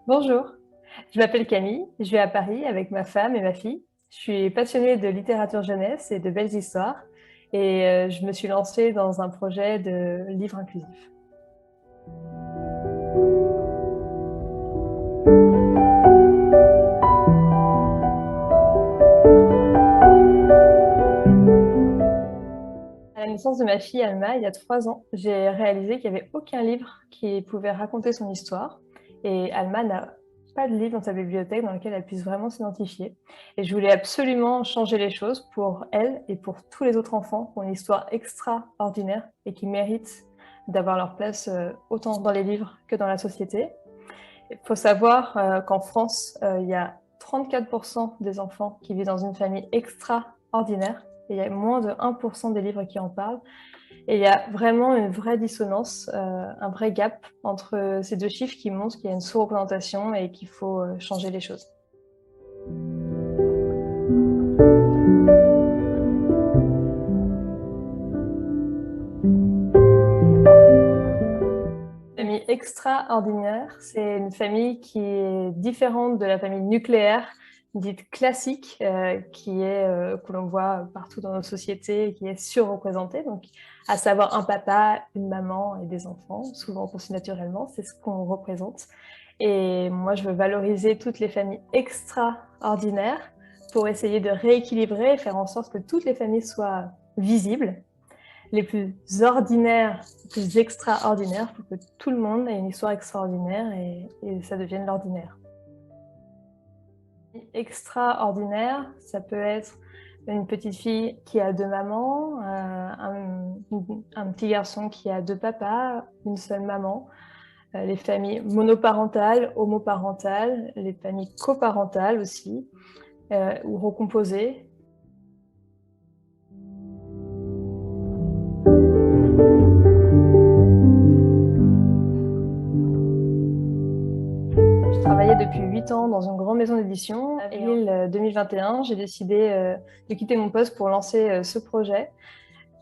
Bonjour, je m'appelle Camille, je vis à Paris avec ma femme et ma fille. Je suis passionnée de littérature jeunesse et de belles histoires et je me suis lancée dans un projet de livre inclusif. À la naissance de ma fille Alma, il y a 3 ans, j'ai réalisé qu'il n'y avait aucun livre qui pouvait raconter son histoire et Alma n'a pas de livre dans sa bibliothèque dans lequel elle puisse vraiment s'identifier. Et je voulais absolument changer les choses pour elle et pour tous les autres enfants qui ont une histoire extraordinaire et qui méritent d'avoir leur place autant dans les livres que dans la société. Il faut savoir qu'en France, il y a 34% des enfants qui vivent dans une famille extraordinaire. Et il y a moins de 1% des livres qui en parlent. Et il y a vraiment une vraie dissonance, un vrai gap entre ces deux chiffres qui montrent qu'il y a une sous-représentation et qu'il faut changer les choses. Une famille extraordinaire, c'est une famille qui est différente de la famille nucléaire, dite classique, que l'on voit partout dans nos sociétés et qui est surreprésentée. Donc, à savoir un papa, une maman et des enfants, souvent conçus naturellement, c'est ce qu'on représente. Et moi, je veux valoriser toutes les familles extraordinaires pour essayer de rééquilibrer et faire en sorte que toutes les familles soient visibles, les plus ordinaires, les plus extraordinaires, pour que tout le monde ait une histoire extraordinaire et ça devienne l'ordinaire. Extraordinaire, ça peut être une petite fille qui a 2 mamans, un petit garçon qui a 2 papas, une seule maman, les familles monoparentales, homoparentales, les familles coparentales aussi, ou recomposées. Je travaillais depuis 8 ans dans une grande maison d'édition. En avril 2021, j'ai décidé de quitter mon poste pour lancer ce projet.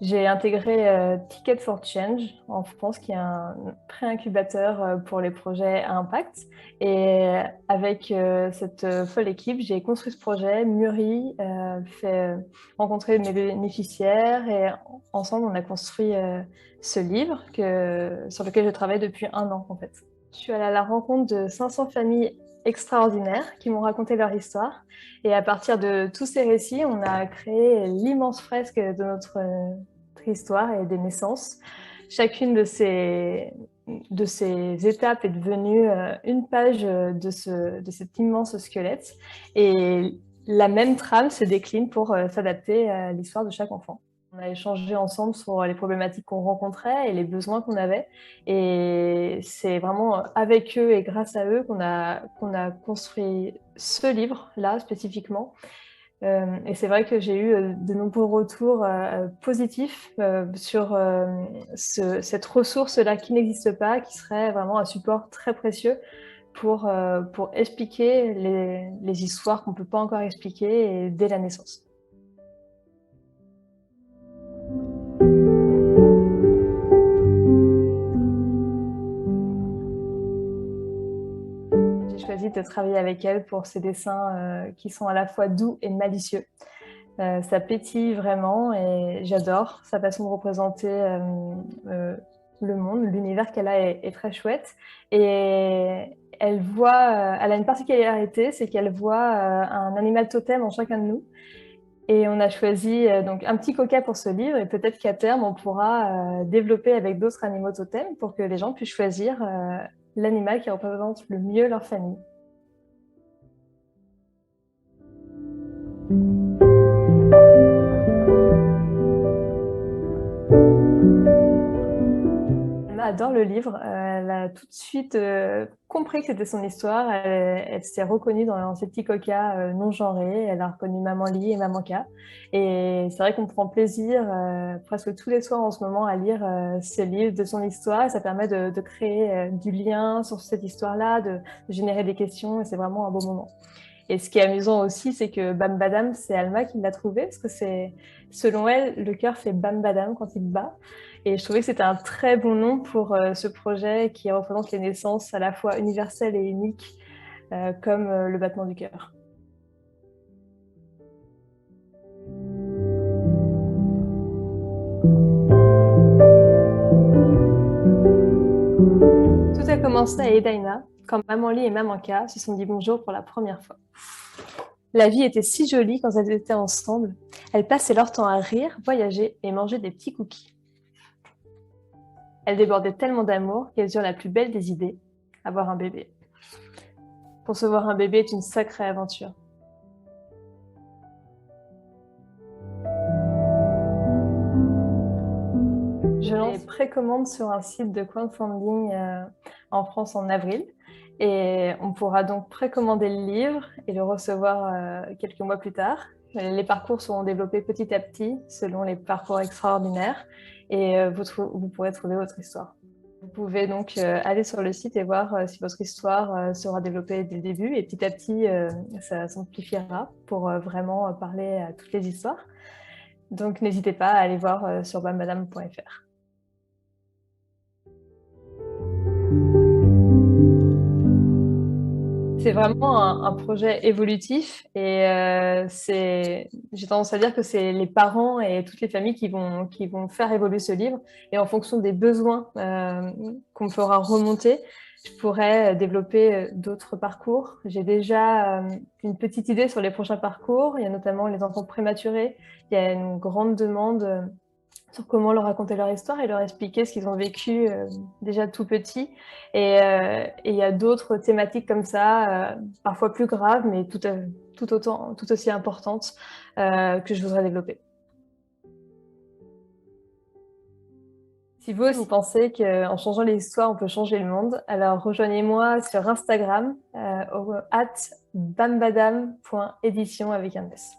J'ai intégré Ticket for Change en France, qui est un pré-incubateur pour les projets à impact. Et avec cette folle équipe, j'ai construit ce projet, mûri, fait rencontrer mes bénéficiaires et ensemble, on a construit ce livre sur lequel je travaille depuis 1 an en fait. Je suis allée à la rencontre de 500 familles extraordinaires qui m'ont raconté leur histoire. Et à partir de tous ces récits, on a créé l'immense fresque de notre histoire et des naissances. Chacune de ces étapes est devenue une page de cet immense squelette. Et la même trame se décline pour s'adapter à l'histoire de chaque enfant. On a échangé ensemble sur les problématiques qu'on rencontrait et les besoins qu'on avait. Et c'est vraiment avec eux et grâce à eux qu'on a construit ce livre-là spécifiquement. Et c'est vrai que j'ai eu de nombreux retours positifs sur cette ressource-là qui n'existe pas, qui serait vraiment un support très précieux pour expliquer les histoires qu'on ne peut pas encore expliquer et dès la naissance. J'ai choisi de travailler avec elle pour ces dessins qui sont à la fois doux et malicieux. Ça pétille vraiment et j'adore sa façon de représenter le monde, l'univers qu'elle a est très chouette. Et elle a une particularité, c'est qu'elle voit un animal totem en chacun de nous. Et on a choisi donc un petit coca pour ce livre et peut-être qu'à terme, on pourra développer avec d'autres animaux totems pour que les gens puissent choisir l'animal qui représente le mieux leur famille. Emma adore le livre. Elle a tout de suite compris que c'était son histoire. Elle s'est reconnue dans ces petits coquas non genrés. Elle a reconnu Maman Lee et Maman K. Et c'est vrai qu'on prend plaisir presque tous les soirs en ce moment à lire ce livre de son histoire. Et ça permet de créer du lien sur cette histoire-là, de générer des questions. Et c'est vraiment un beau moment. Et ce qui est amusant aussi, c'est que Bam Badam, c'est Alma qui l'a trouvé, parce que selon elle, le cœur fait Bam Badam quand il bat. Et je trouvais que c'était un très bon nom pour ce projet qui représente les naissances à la fois universelles et uniques, comme le battement du cœur. Tout a commencé à Edina, quand Maman Lee et Maman K se sont dit bonjour pour la première fois. La vie était si jolie quand elles étaient ensemble. Elles passaient leur temps à rire, voyager et manger des petits cookies. Elles débordaient tellement d'amour qu'elles eurent la plus belle des idées, avoir un bébé. Concevoir un bébé est une sacrée aventure. Je lance les précommandes sur un site de crowdfunding en France en avril. Et on pourra donc précommander le livre et le recevoir quelques mois plus tard. Les parcours seront développés petit à petit selon les parcours extraordinaires et vous pourrez trouver votre histoire. Vous pouvez donc aller sur le site et voir si votre histoire sera développée dès le début et petit à petit ça s'amplifiera pour vraiment parler à toutes les histoires. Donc n'hésitez pas à aller voir sur bammadam.fr. C'est vraiment un projet évolutif et j'ai tendance à dire que c'est les parents et toutes les familles qui vont faire évoluer ce livre. Et en fonction des besoins qu'on me fera remonter, je pourrais développer d'autres parcours. J'ai déjà une petite idée sur les prochains parcours. Il y a notamment les enfants prématurés. Il y a une grande demande sur comment leur raconter leur histoire et leur expliquer ce qu'ils ont vécu déjà tout petit. Et il y a d'autres thématiques comme ça, parfois plus graves, mais tout aussi importantes, que je voudrais développer. Si vous aussi, vous pensez qu'en changeant les histoires, on peut changer le monde, alors rejoignez-moi sur Instagram, @bambadam.édition avec un S.